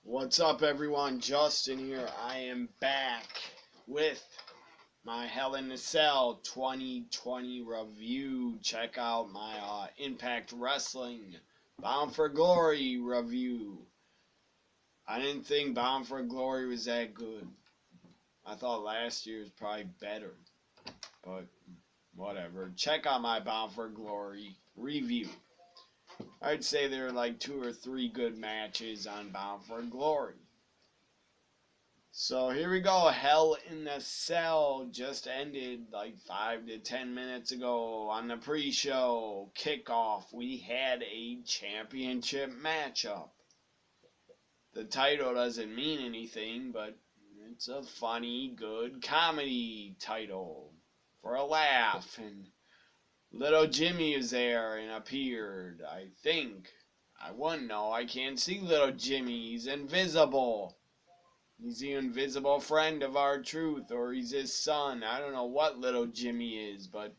What's up, everyone? Justin here. I am back with my Hell in a Cell 2020 review. Check out my Impact Wrestling Bound for Glory review. I didn't think Bound for Glory was that good. I thought last year was probably better, but whatever. Check out my Bound for Glory review. I'd say there are like 2 or 3 good matches on Bound for Glory. So here we go. Hell in a Cell just ended like 5 to 10 minutes ago on the pre-show kickoff. We had a championship matchup. The title doesn't mean anything, but it's a funny, good comedy title for a laugh. And Little Jimmy is there and appeared, I think. I wouldn't know. I can't see Little Jimmy. He's invisible. He's the invisible friend of R-Truth, or he's his son. I don't know what Little Jimmy is, but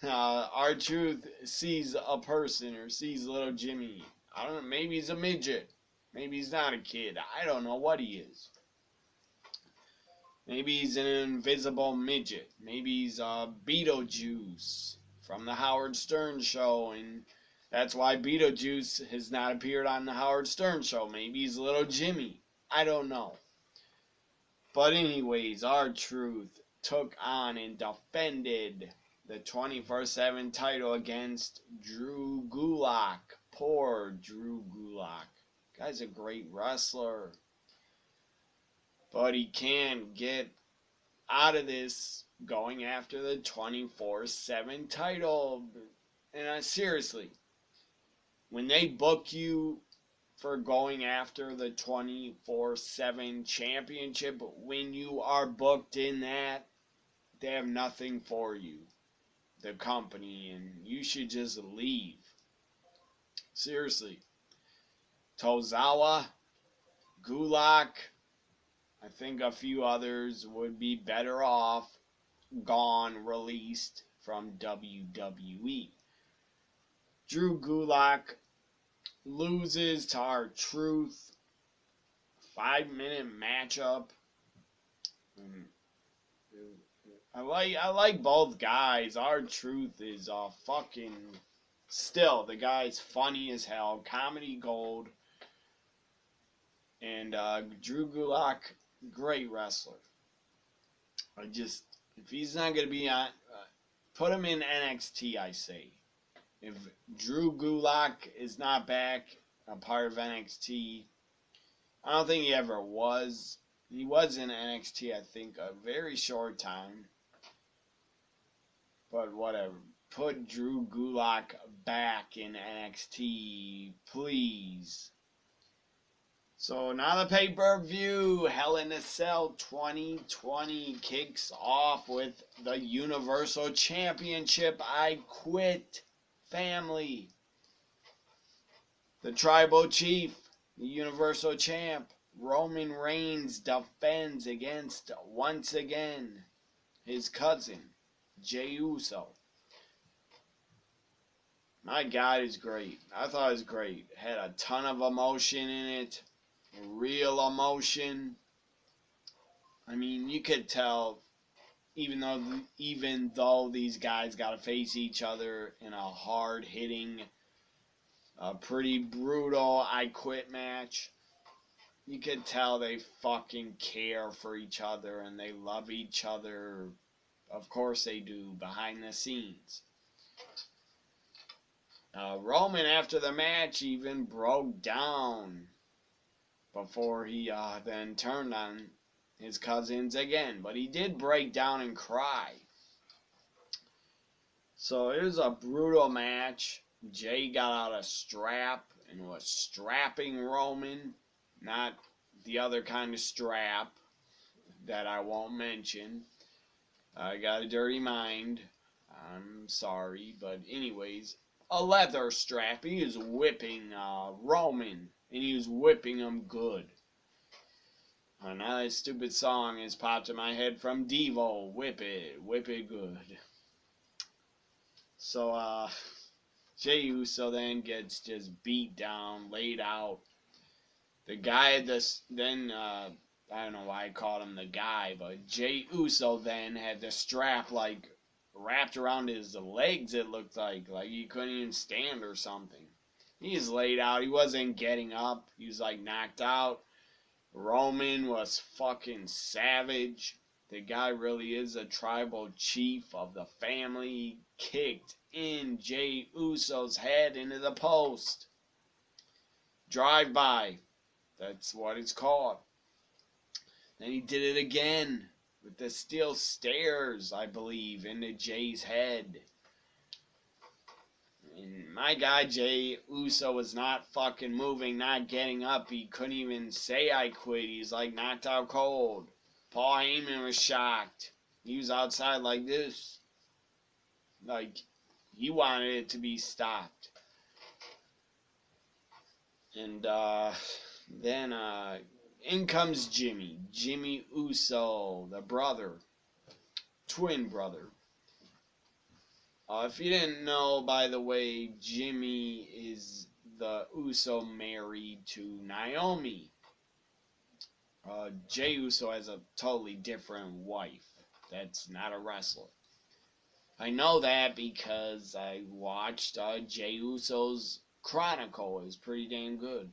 R-Truth sees a person or sees Little Jimmy. I don't know. Maybe he's a midget. Maybe he's not a kid. I don't know what he is. Maybe he's an invisible midget. Maybe he's Beetlejuice from the Howard Stern show, and that's why Beetlejuice has not appeared on the Howard Stern show. Maybe he's Little Jimmy. I don't know. But anyways, R-Truth took on and defended the 24/7 title against Drew Gulak. Poor Drew Gulak. Guy's a great wrestler. But he can't get out of this going after the 24/7 title. And seriously, when they book you for going after the 24/7 championship, when you are booked in that, they have nothing for you, the company, and you should just leave. Seriously. Tozawa, Gulak, I think a few others would be better off gone, released from WWE. Drew Gulak loses to R-Truth. 5-minute matchup. I like both guys. R-Truth is fucking still, the guy's funny as hell, comedy gold. And Drew Gulak, great wrestler. If he's not gonna be on, put him in NXT, I say. If Drew Gulak is not back, a part of NXT, I don't think he ever was. He was in NXT, I think, a very short time. But whatever. Put Drew Gulak back in NXT, please. So now the pay-per-view, Hell in a Cell 2020 kicks off with the Universal Championship I Quit family. The Tribal Chief, the Universal Champ, Roman Reigns defends against, once again, his cousin, Jey Uso. My God, it's great. I thought it was great. It had a ton of emotion in it. Real emotion. I mean, you could tell, even though these guys got to face each other in a hard-hitting, pretty brutal I Quit match, you could tell they fucking care for each other and they love each other. Of course they do, behind the scenes. Roman, after the match, even broke down before he then turned on his cousins again. But he did break down and cry. So it was a brutal match. Jey got out a strap and was strapping Roman. Not the other kind of strap that I won't mention. I got a dirty mind. I'm sorry. But anyways, a leather strap. He was whipping Roman. And he was whipping him good. Now that stupid song has popped in my head from Devo. Whip it good. So, Jey Uso then gets just beat down, laid out. The guy then I don't know why I called him the guy, but Jey Uso then had the strap like wrapped around his legs. It looked like he couldn't even stand or something. He's laid out. He wasn't getting up. He was like knocked out. Roman was fucking savage. The guy really is a tribal chief of the family. He kicked in Jey Uso's head into the post. Drive-by. That's what it's called. Then he did it again with the steel stairs, I believe, into Jay's head. And my guy Jey Uso was not fucking moving, not getting up. He couldn't even say I quit. He's like knocked out cold. Paul Heyman was shocked. He was outside like this. Like, he wanted it to be stopped. And then in comes Jimmy Uso, the brother, twin brother. If you didn't know, by the way, Jimmy is the Uso married to Naomi. Jey Uso has a totally different wife. That's not a wrestler. I know that because I watched Jey Uso's Chronicle. It was pretty damn good.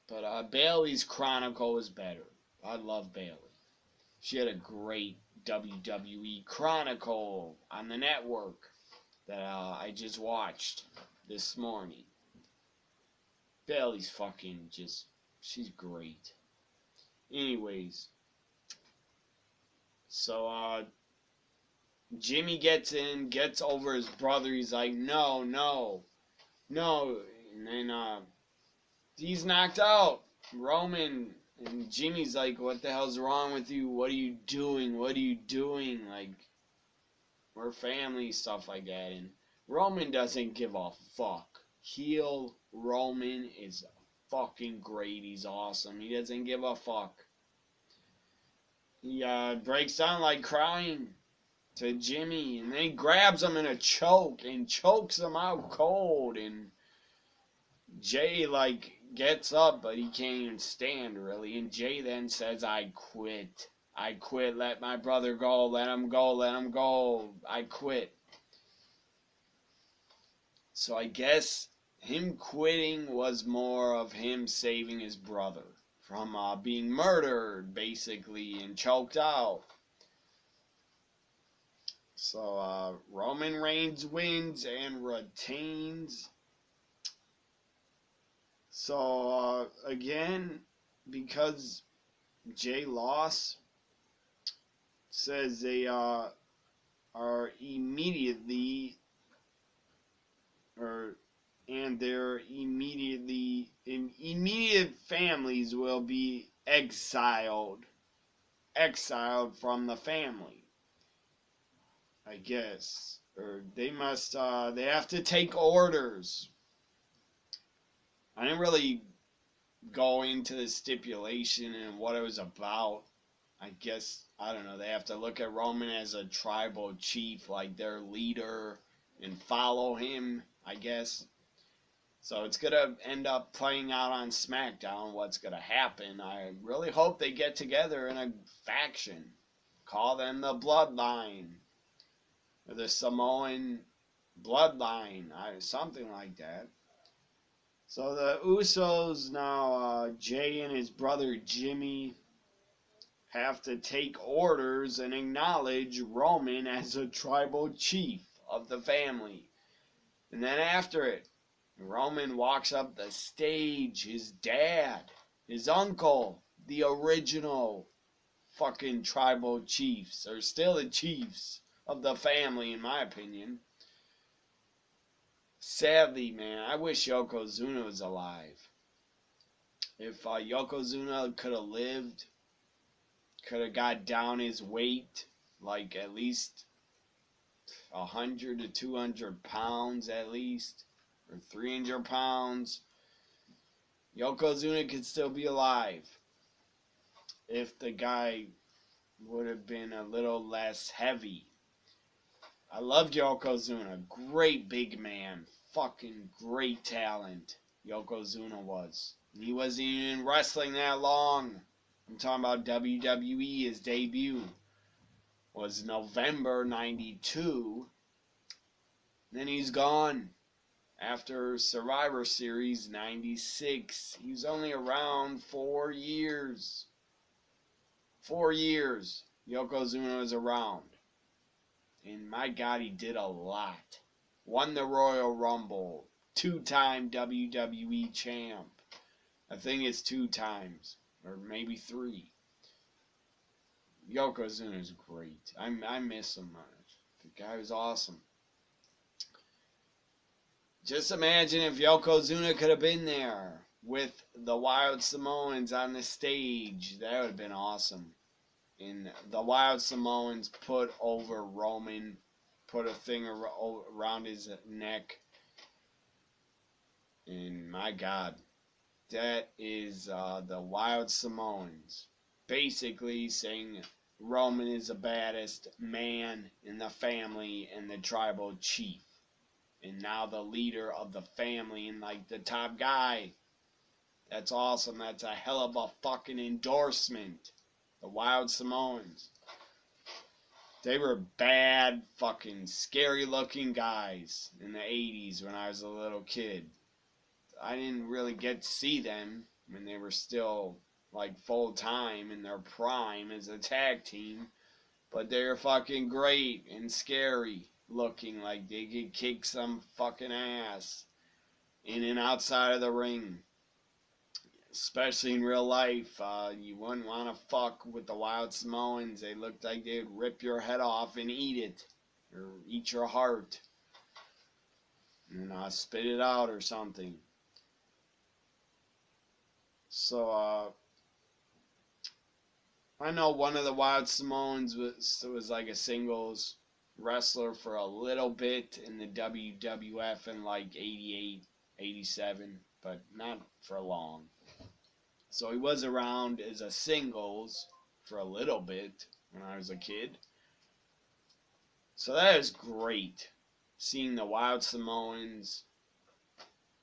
But Bayley's Chronicle was better. I love Bayley. She had a great WWE Chronicle on the network that I just watched this morning. Bayley's fucking just, she's great. Anyways, so Jimmy gets in, gets over his brother. He's like, no. And then he's knocked out. Roman and Jimmy's like, what the hell's wrong with you? What are you doing? Like, we're family, stuff like that. And Roman doesn't give a fuck. Heel Roman is fucking great. He's awesome. He doesn't give a fuck. He breaks down like crying to Jimmy, and then he grabs him in a choke and chokes him out cold. And Jay like gets up, but he can't even stand really. And Jay then says, I quit. Let my brother go. Let him go. I quit. So I guess him quitting was more of him saving his brother from being murdered, basically, and choked out. So Roman Reigns wins and retains. So again, because Jay lost, says they are immediately, and their immediate families will be exiled from the family, I guess, or they must they have to take orders. I didn't really go into the stipulation and what it was about. I guess, I don't know, they have to look at Roman as a tribal chief, like their leader, and follow him, I guess. So it's going to end up playing out on SmackDown, what's going to happen. I really hope they get together in a faction. Call them the Bloodline, or the Samoan Bloodline, something like that. So the Usos now, Jay and his brother Jimmy, have to take orders and acknowledge Roman as a tribal chief of the family. And then after it, Roman walks up the stage. His dad, his uncle, the original fucking tribal chiefs, are still the chiefs of the family, in my opinion. Sadly, man, I wish Yokozuna was alive. If Yokozuna could have lived, could have got down his weight, like at least 100 to 200 pounds at least, or 300 pounds, Yokozuna could still be alive if the guy would have been a little less heavy. I loved Yokozuna. Great big man. Fucking great talent. Yokozuna was. He wasn't even wrestling that long. I'm talking about WWE. His debut was November 92. Then he's gone. After Survivor Series 96, he was only around 4 years. 4 years Yokozuna was around. And my God, he did a lot. Won the Royal Rumble. 2-time WWE champ. I think it's 2 times. Or maybe 3. Yokozuna is great. I miss him. The guy was awesome. Just imagine if Yokozuna could have been there with the Wild Samoans on the stage. That would have been awesome. And the Wild Samoans put over Roman, put a thing around his neck. And my God, that is the Wild Samoans basically saying Roman is the baddest man in the family and the tribal chief. And now the leader of the family and like the top guy. That's awesome. That's a hell of a fucking endorsement. The Wild Samoans. They were bad, fucking scary looking guys in the 80s when I was a little kid. I didn't really get to see them when they were still like full time in their prime as a tag team. But they were fucking great and scary looking, like they could kick some fucking ass in and outside of the ring. Especially in real life, you wouldn't want to fuck with the Wild Samoans. They looked like they would rip your head off and eat it, or eat your heart, and spit it out or something. So I know one of the Wild Samoans was like a singles wrestler for a little bit in the WWF in like 88, 87, but not for long. So he was around as a singles for a little bit when I was a kid. So that is great. Seeing the Wild Samoans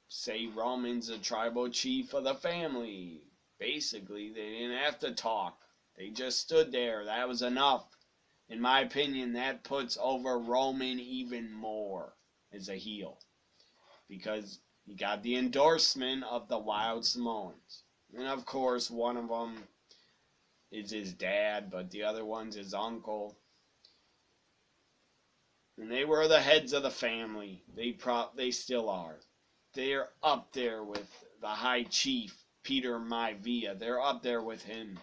say Roman's a tribal chief of the family. Basically, they didn't have to talk. They just stood there. That was enough. In my opinion, that puts over Roman even more as a heel. Because he got the endorsement of the Wild Samoans. And of course, one of them is his dad, but the other one's his uncle. And they were the heads of the family. They still are. They're up there with the High Chief, Peter Maivia. They're up there with him.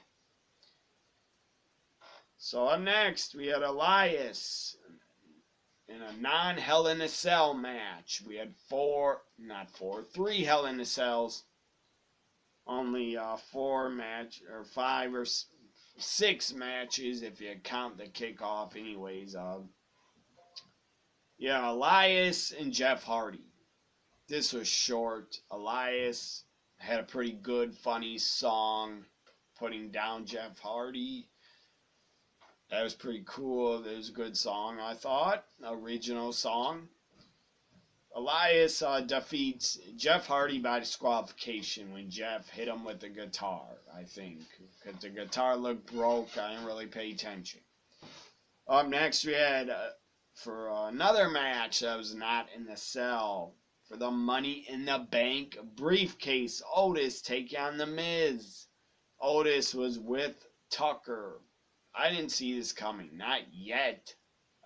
So up next, we had Elias in a non-Hell in a Cell match. We had 3 Hell in a Cells. Only 5 or 6 matches if you count the kickoff. Anyways, Elias and Jeff Hardy. This was short. Elias had a pretty good, funny song putting down Jeff Hardy. That was pretty cool. It was a good song, I thought. Original song. Elias defeats Jeff Hardy by disqualification when Jeff hit him with the guitar, I think. Because the guitar looked broke, I didn't really pay attention. Up next we had, for another match that was not in the cell, for the Money in the Bank briefcase, Otis taking on The Miz. Otis was with Tucker. I didn't see this coming, not yet.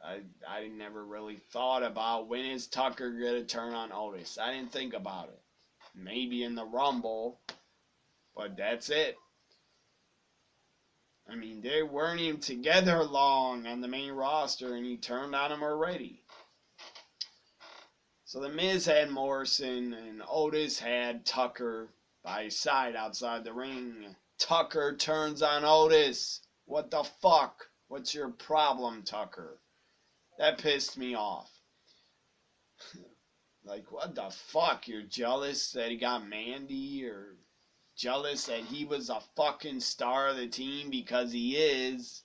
I never really thought about when is Tucker going to turn on Otis. I didn't think about it. Maybe in the Rumble, but that's it. I mean, they weren't even together long on the main roster, and he turned on him already. So the Miz had Morrison, and Otis had Tucker by his side outside the ring. Tucker turns on Otis. What the fuck? What's your problem, Tucker? That pissed me off. Like, what the fuck? You're jealous that he got Mandy? Or jealous that he was a fucking star of the team? Because he is.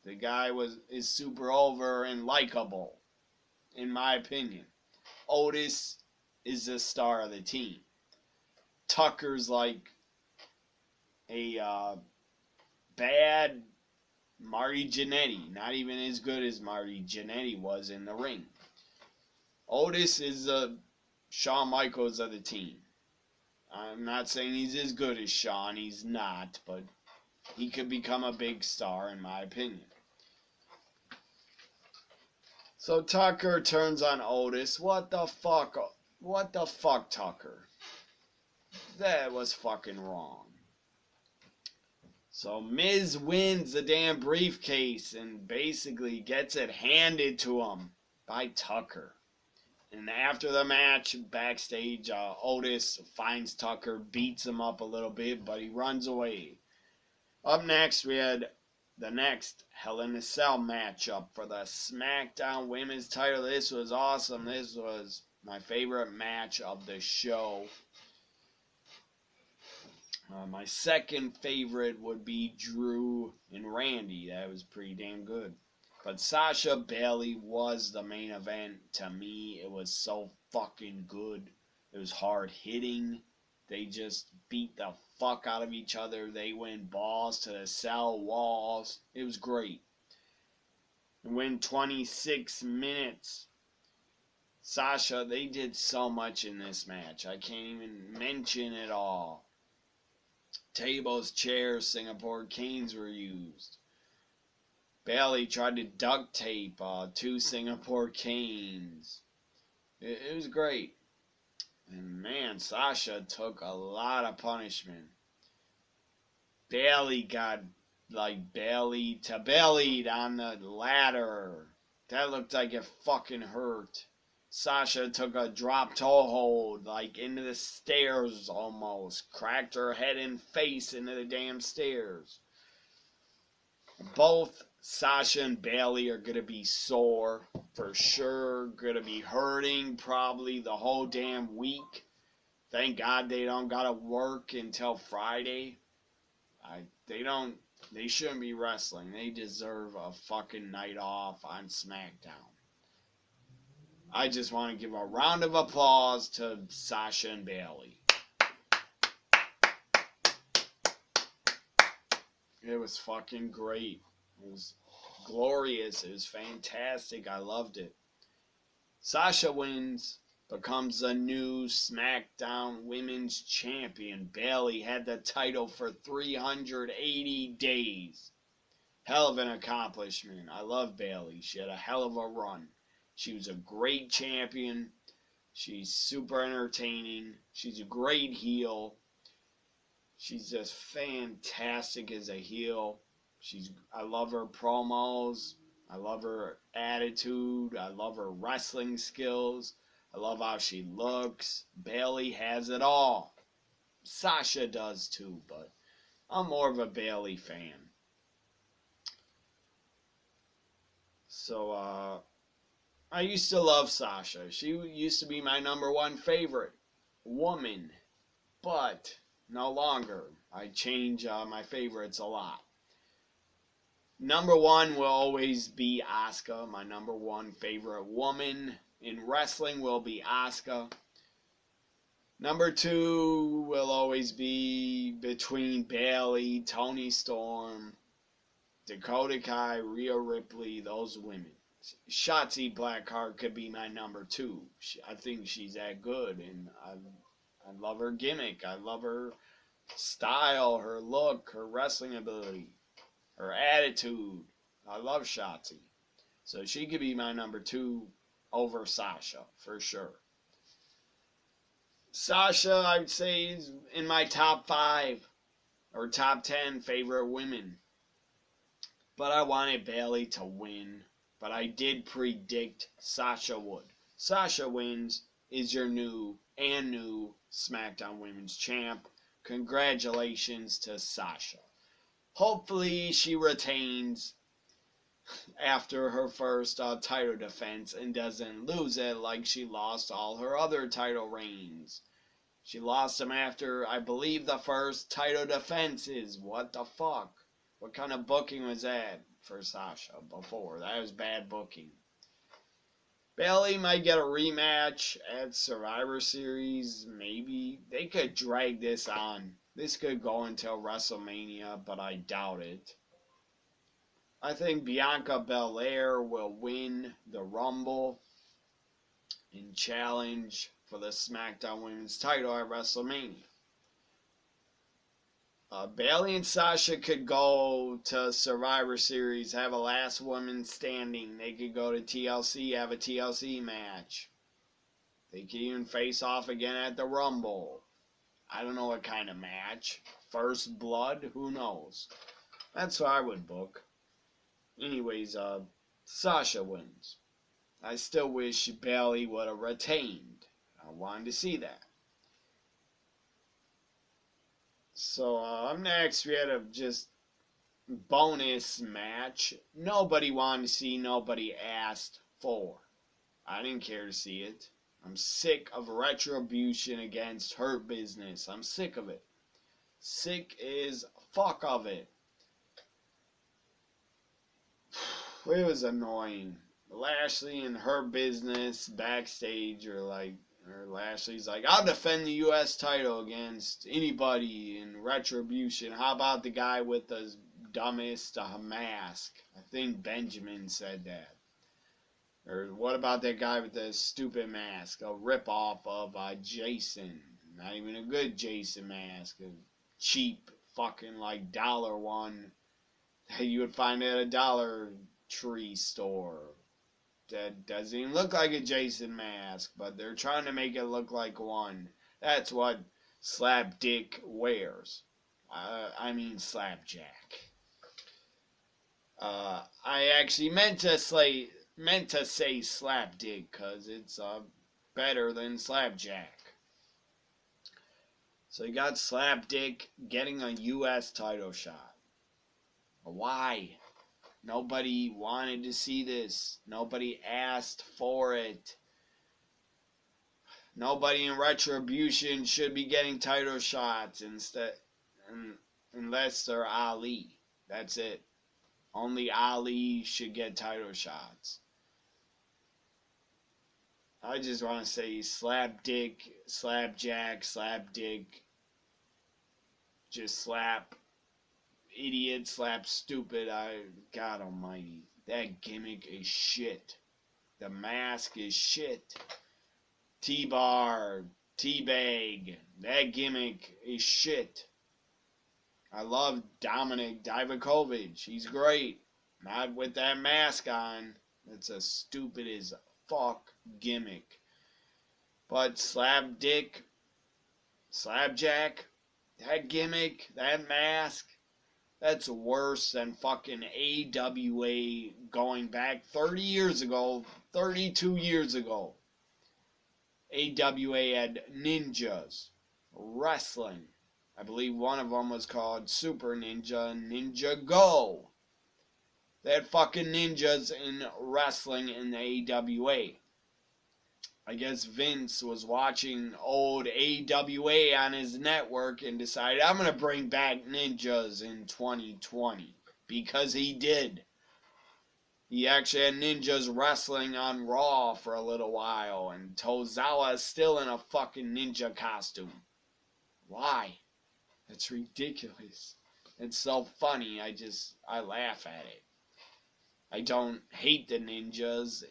The guy is super over and likable, in my opinion. Otis is the star of the team. Tucker's like a bad Marty Jannetty. Not even as good as Marty Jannetty was in the ring. Otis is the Shawn Michaels of the team. I'm not saying he's as good as Shawn. He's not, but he could become a big star in my opinion. So Tucker turns on Otis. What the fuck? What the fuck, Tucker? That was fucking wrong. So Miz wins the damn briefcase and basically gets it handed to him by Tucker. And after the match, backstage, Otis finds Tucker, beats him up a little bit, but he runs away. Up next, we had the next Hell in a Cell matchup for the SmackDown Women's title. This was awesome. This was my favorite match of the show. My second favorite would be Drew and Randy. That was pretty damn good. But Sasha Bailey was the main event. To me, it was so fucking good. It was hard hitting. They just beat the fuck out of each other. They went balls to the cell walls. It was great. It went 26 minutes. Sasha, they did so much in this match. I can't even mention it all. Tables, chairs, Singapore canes were used. Bailey tried to duct tape 2 Singapore canes. It was great. And man, Sasha took a lot of punishment. Bailey got like belly to bellied on the ladder. That looked like it fucking hurt. Sasha took a drop toe hold like into the stairs almost. Cracked her head and face into the damn stairs. Both Sasha and Bailey are going to be sore for sure. Going to be hurting probably the whole damn week. Thank God they don't got to work until Friday. They shouldn't be wrestling. They deserve a fucking night off on SmackDown. I just want to give a round of applause to Sasha and Bailey. It was fucking great. It was glorious. It was fantastic. I loved it. Sasha wins, becomes the new SmackDown Women's Champion. Bailey had the title for 380 days. Hell of an accomplishment. I love Bailey. She had a hell of a run. She was a great champion. She's super entertaining. She's a great heel. She's just fantastic as a heel. I love her promos. I love her attitude. I love her wrestling skills. I love how she looks. Bailey has it all. Sasha does too, but I'm more of a Bailey fan. So, I used to love Sasha. She used to be my number one favorite woman, but no longer. I change my favorites a lot. Number one will always be Asuka. My number one favorite woman in wrestling will be Asuka. Number two will always be between Bailey, Toni Storm, Dakota Kai, Rhea Ripley, those women. Shotzi Blackheart could be my number two. I think she's that good, and I love her gimmick. I love her style, her look, her wrestling ability, her attitude. I love Shotzi. So she could be my number two over Sasha, for sure. Sasha, I would say, is in my top 5 or top 10 favorite women. But I wanted Bailey to win. But I did predict Sasha would. Sasha wins, is your new SmackDown Women's Champ. Congratulations to Sasha. Hopefully she retains after her first title defense and doesn't lose it like she lost all her other title reigns. She lost them after, I believe, the first title defenses. What the fuck? What kind of booking was that for Sasha before? That was bad booking. Bayley might get a rematch at Survivor Series. Maybe. They could drag this on. This could go until WrestleMania, but I doubt it. I think Bianca Belair will win the Rumble and challenge for the SmackDown Women's title at WrestleMania. Bayley and Sasha could go to Survivor Series, have a last woman standing. They could go to TLC, have a TLC match. They could even face off again at the Rumble. I don't know what kind of match. First blood? Who knows? That's what I would book. Anyways, Sasha wins. I still wish Bayley would have retained. I wanted to see that. So up next, we had a just bonus match. Nobody wanted to see, nobody asked for. I didn't care to see it. I'm sick of retribution against Hurt Business. I'm sick of it. Sick as fuck of it. It was annoying. Lashley and Hurt Business backstage or Lashley's like, I'll defend the U.S. title against anybody in retribution. How about the guy with the dumbest mask? I think Benjamin said that. Or what about that guy with the stupid mask? A ripoff of Jason. Not even a good Jason mask. A cheap fucking like dollar one that you would find at a Dollar Tree store. That doesn't even look like a Jason mask, but they're trying to make it look like one. That's what Slapdick wears. I mean Slapjack. I actually meant to say Slapdick because it's better than Slapjack. So you got Slapdick getting a U.S. title shot. Why? Nobody wanted to see this. Nobody asked for it. Nobody in retribution should be getting title shots unless they're Ali. That's it. Only Ali should get title shots. I just want to say Slapdick, Slapjack, Slapdick. Just slap. Idiot, slap stupid. God almighty. That gimmick is shit. The mask is shit. T-bar, T-bag. That gimmick is shit. I love Dominic Divakovic. He's great. Not with that mask on. It's a stupid as fuck gimmick. But Slapdick, Slapjack, that gimmick, that mask, that's worse than fucking AWA going back 30 years ago, 32 years ago. AWA had ninjas, wrestling. I believe one of them was called Super Ninja, Ninja Go. They had fucking ninjas in wrestling in the AWA. I guess Vince was watching old AWA on his network and decided, I'm going to bring back ninjas in 2020. Because he did. He actually had ninjas wrestling on Raw for a little while, and Tozawa is still in a fucking ninja costume. Why? That's ridiculous. It's so funny, I laugh at it. I don't hate the ninjas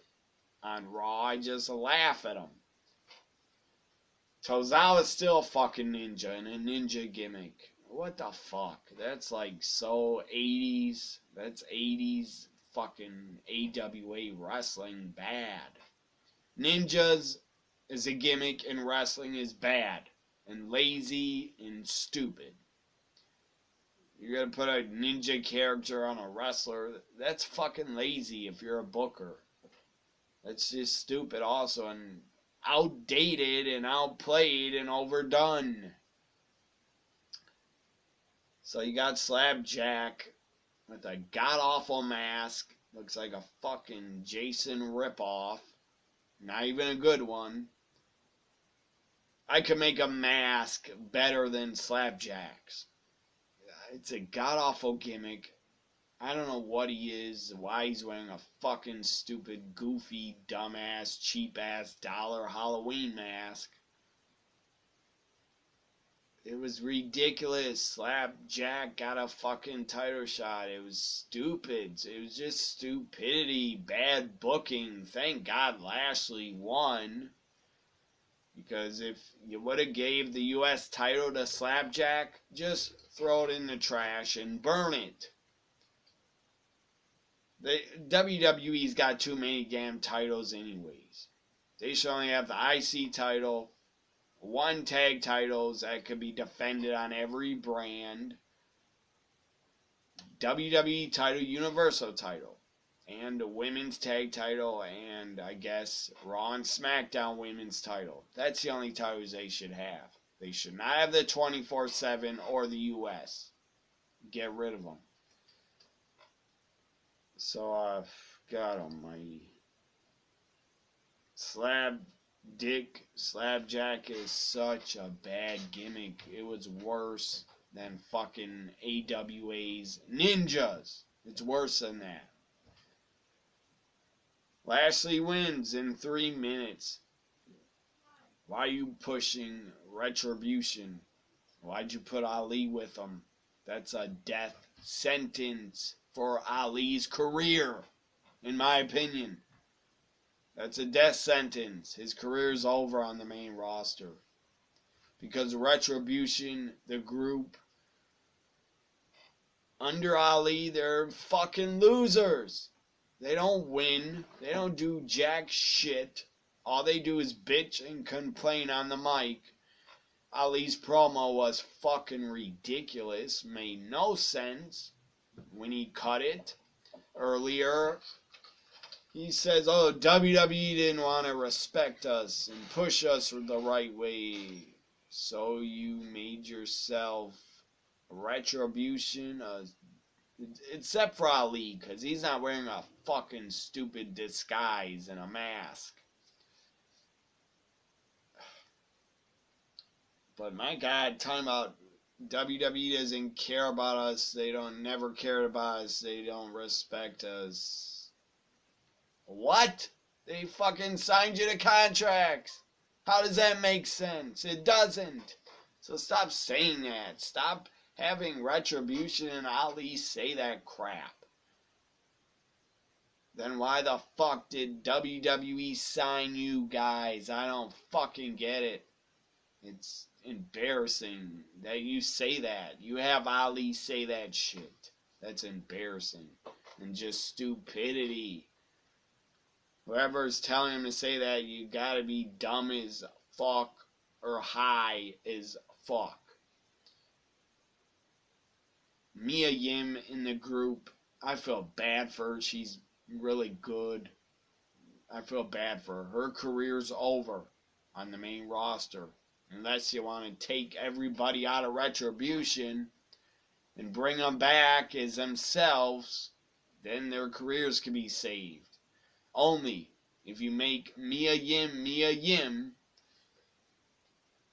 on Raw, I just laugh at them. Tozawa's still a fucking ninja in a ninja gimmick. What the fuck? That's like so 80s. That's 80s fucking AWA wrestling bad. Ninjas as a gimmick in wrestling is bad and lazy and stupid. You're gonna put a ninja character on a wrestler, that's fucking lazy if you're a booker. That's just stupid also and outdated and outplayed and overdone. So you got Slapjack with a god-awful mask. Looks like a fucking Jason ripoff. Not even a good one. I could make a mask better than Slapjack's. It's a god-awful gimmick. I don't know what he is, why he's wearing a fucking stupid, goofy, dumbass, cheap-ass dollar Halloween mask. It was ridiculous. Slapjack got a fucking title shot. It was stupid. It was just stupidity, bad booking. Thank God Lashley won. Because if you would have gave the U.S. title to Slapjack, just throw it in the trash and burn it. The WWE's got too many damn titles anyways. They should only have the IC title, one tag titles that could be defended on every brand, WWE title, Universal title, and a women's tag title, and I guess Raw and SmackDown women's title. That's the only titles they should have. They should not have the 24/7 or the US. Get rid of them. So, God almighty. Slapjack is such a bad gimmick. It was worse than fucking AWA's Ninjas. It's worse than that. Lashley wins in 3 minutes. Why are you pushing Retribution? Why'd you put Ali with him? That's a death sentence for Ali's career, in my opinion. That's a death sentence. His career's over on the main roster. Because Retribution, the group, under Ali, they're fucking losers. They don't win. They don't do jack shit. All they do is bitch and complain on the mic. Ali's promo was fucking ridiculous. Made no sense when he cut it earlier. He says, oh, WWE didn't want to respect us and push us the right way. So you made yourself Retribution, except for Ali, because he's not wearing a fucking stupid disguise and a mask. But my God, talking about WWE doesn't care about us. They don't never cared about us. They don't respect us. What? They fucking signed you to contracts. How does that make sense? It doesn't. So stop saying that. Stop having Retribution and Ali say that crap. Then why the fuck did WWE sign you guys? I don't fucking get it. It's embarrassing that you say that. You have Ali say that shit. That's embarrassing. And just stupidity. Whoever's telling him to say that, you gotta be dumb as fuck or high as fuck. Mia Yim in the group, I feel bad for her. She's really good. I feel bad for her. Her career's over on the main roster. Unless you want to take everybody out of Retribution and bring them back as themselves, then their careers can be saved. Only if you make Mia Yim,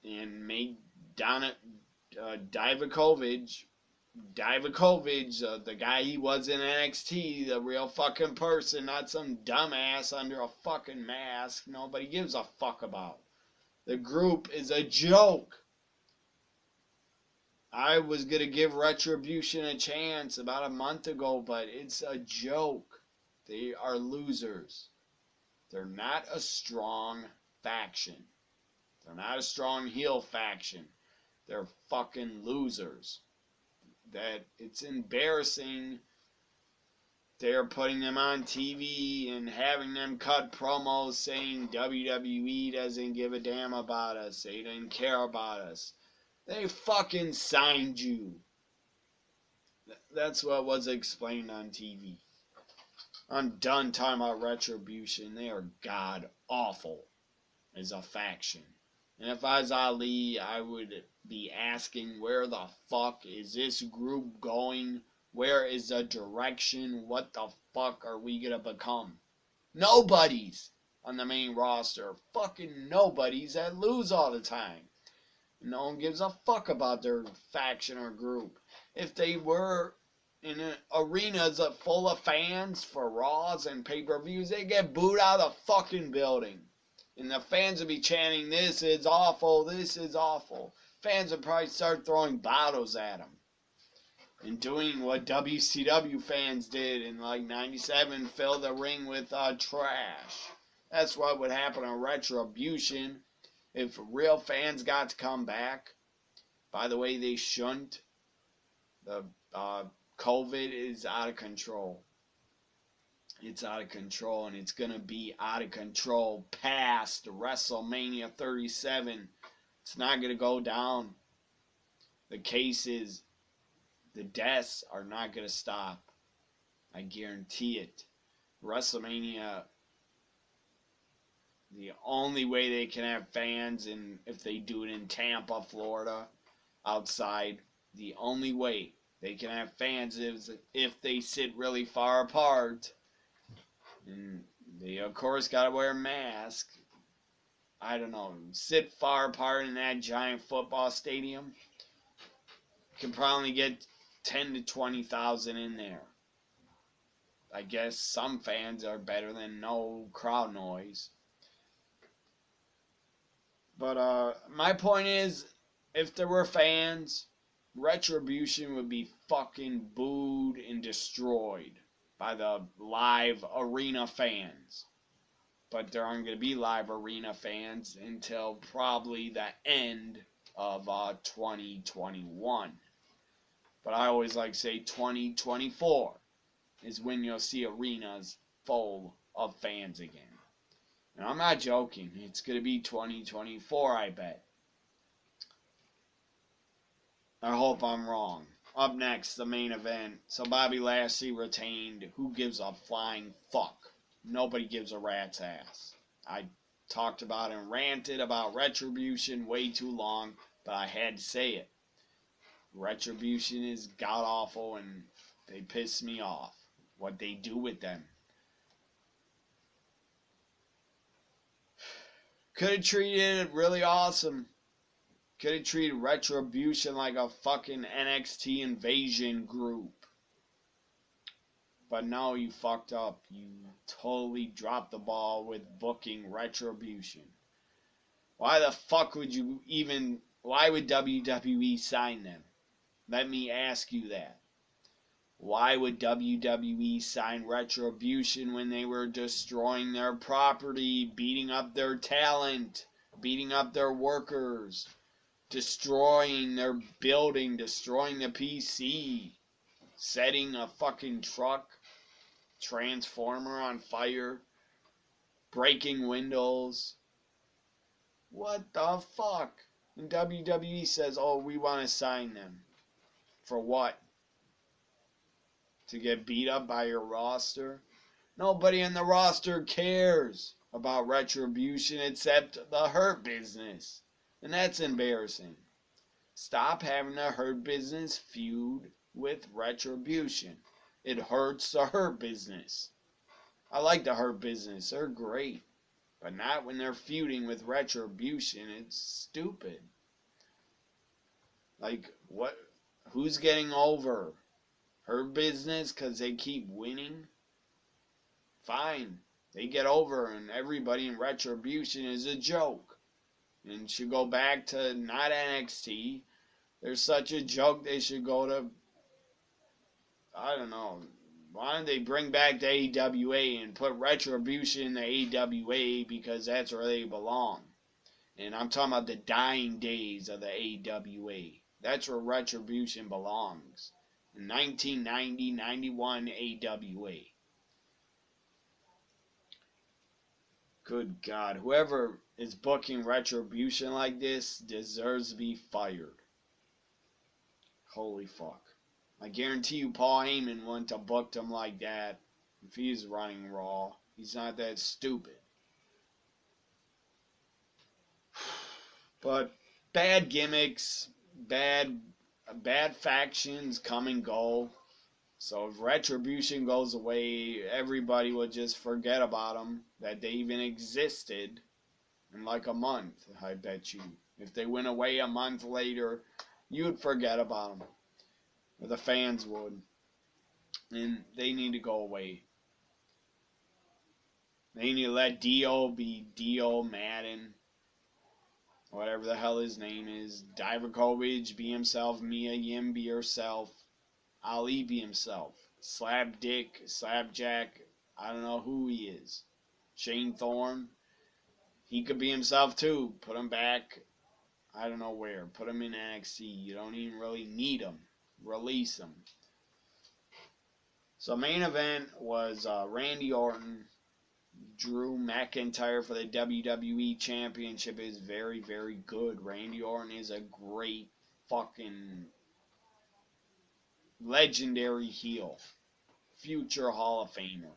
and make Divakovic, the guy he was in NXT, the real fucking person, not some dumbass under a fucking mask nobody gives a fuck about. The group is a joke. I was going to give Retribution a chance about a month ago, but it's a joke. They are losers. They're not a strong faction. They're not a strong heel faction. They're fucking losers. That it's embarrassing. They're putting them on TV and having them cut promos saying WWE doesn't give a damn about us. They didn't care about us. They fucking signed you. That's what was explained on TV. I'm done talking about Retribution. They are god awful as a faction. And if I was Ali, I would be asking, where the fuck is this group going? Where is the direction? What the fuck are we gonna become? Nobodies on the main roster. Fucking nobodies that lose all the time. No one gives a fuck about their faction or group. If they were in arenas full of fans for Raws and pay-per-views, they get booed out of the fucking building. And the fans would be chanting, "This is awful, this is awful." Fans would probably start throwing bottles at them. And doing what WCW fans did in like 97, fill the ring with trash. That's what would happen on Retribution if real fans got to come back. By the way, they shouldn't. The COVID is out of control. It's out of control, and it's going to be out of control past WrestleMania 37. It's not going to go down. The cases, the deaths are not going to stop. I guarantee it. WrestleMania, the only way they can have fans, and if they do it in Tampa, Florida, outside, the only way they can have fans is if they sit really far apart. And they, of course, got to wear a mask. I don't know. Sit far apart in that giant football stadium. Can probably get 10 to 20,000 in there. I guess some fans are better than no crowd noise. But my point is, if there were fans, Retribution would be fucking booed and destroyed by the live arena fans. But there aren't going to be live arena fans until probably the end of 2021. But I always like to say 2024 is when you'll see arenas full of fans again. And I'm not joking. It's going to be 2024, I bet. I hope I'm wrong. Up next, the main event. So Bobby Lashley retained. Who gives a flying fuck? Nobody gives a rat's ass. I talked about and ranted about Retribution way too long, but I had to say it. Retribution is god-awful, and they piss me off. What they do with them. Could have treated it really awesome. Could have treated Retribution like a fucking NXT invasion group. But no, you fucked up. You totally dropped the ball with booking Retribution. Why the fuck would you even... Why would WWE sign them? Let me ask you that. Why would WWE sign Retribution when they were destroying their property, beating up their talent, beating up their workers, destroying their building, destroying the PC, setting a fucking truck, transformer on fire, breaking windows? What the fuck? And WWE says, oh, we want to sign them. For what? To get beat up by your roster? Nobody in the roster cares about Retribution except the Hurt Business. And that's embarrassing. Stop having the Hurt Business feud with Retribution. It hurts the Hurt Business. I like the Hurt Business. They're great. But not when they're feuding with Retribution. It's stupid. Like, what? Who's getting over? Hurt Business because they keep winning? Fine. They get over, and everybody in Retribution is a joke. And should go back to not NXT. They're such a joke they should go to, I don't know, why don't they bring back the AWA and put Retribution in the AWA because that's where they belong. And I'm talking about the dying days of the AWA. That's where Retribution belongs. In 1990-91 AWA. Good God. Whoever is booking Retribution like this deserves to be fired. Holy fuck. I guarantee you Paul Heyman wouldn't have booked him like that if he's running Raw. He's not that stupid. But bad gimmicks, bad factions come and go. So if Retribution goes away, everybody will just forget about them, that they even existed in like a month, I bet you. If they went away a month later, you would forget about them. Or the fans would. And they need to go away. They need to let Dio be Dio Madden, whatever the hell his name is. Divakovic be himself. Mia Yim be herself. Ali be himself. Slap Dick, Slapjack, I don't know who he is. Shane Thorne, he could be himself too. Put him back, I don't know where. Put him in NXT. You don't even really need him. Release him. So main event was Randy Orton, Drew McIntyre for the WWE Championship. Is very, very good. Randy Orton is a great fucking legendary heel. Future Hall of Famer.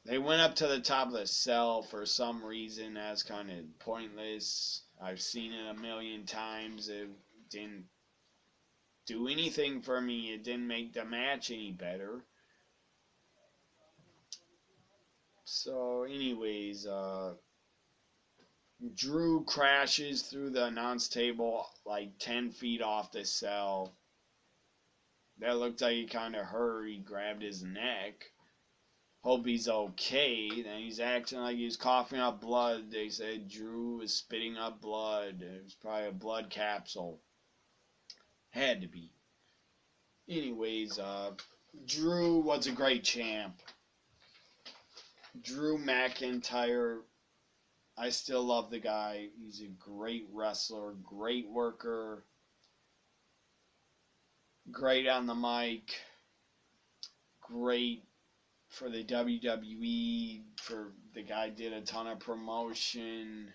They went up to the top of the cell for some reason. That's kind of pointless. I've seen it a million times. It didn't do anything for me. It didn't make the match any better. So, anyways, Drew crashes through the announce table like 10 feet off the cell. That looked like he kind of hurt. He grabbed his neck. Hope he's okay. Then he's acting like he's coughing up blood. They said Drew was spitting up blood. It was probably a blood capsule. Had to be. Anyways, Drew was a great champ. Drew McIntyre, I still love the guy. He's a great wrestler, great worker, great on the mic, great for the WWE. For the guy did a ton of promotion.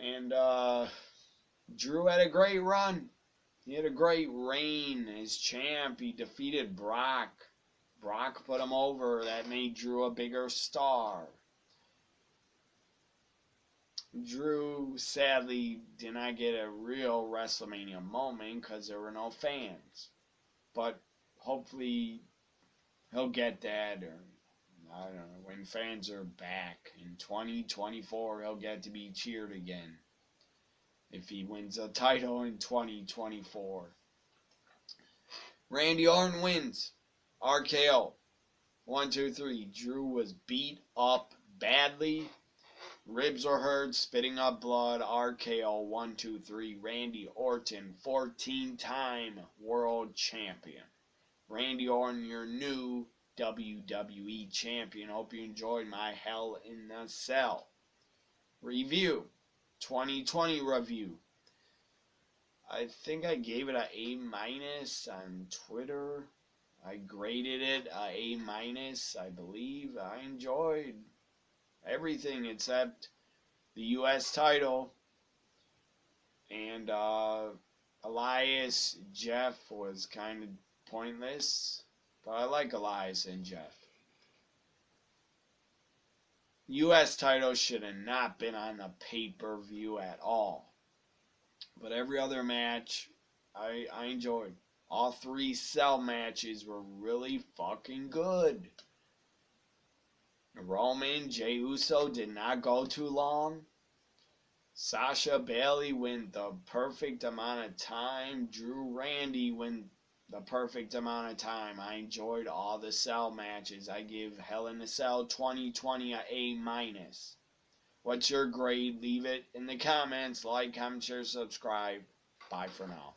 And Drew had a great run. He had a great reign as champ. He defeated Brock. Brock put him over. That made Drew a bigger star. Drew, sadly, did not get a real WrestleMania moment because there were no fans. But hopefully he'll get that. Or, I don't know, when fans are back in 2024, he'll get to be cheered again. If he wins a title in 2024. Randy Orton wins. RKO. 1, 2, 3. Drew was beat up badly. Ribs were hurt, spitting up blood. RKO. 1, 2, 3. Randy Orton, 14-time world champion. Randy Orton, your new WWE champion. Hope you enjoyed my Hell in the Cell review. 2020 review. I think I gave it an A- on Twitter. I graded it A-, I believe. I enjoyed everything except the U.S. title. And Elias Jeff was kind of pointless. But I like Elias and Jeff. U.S. title should have not been on the pay-per-view at all. But every other match, I enjoyed. All 3 cell matches were really fucking good. Roman, Jey Uso did not go too long. Sasha Bailey went the perfect amount of time. Drew Randy went the perfect amount of time. I enjoyed all the cell matches. I give Hell in a Cell 2020 a A-. What's your grade? Leave it in the comments. Like, comment, share, subscribe. Bye for now.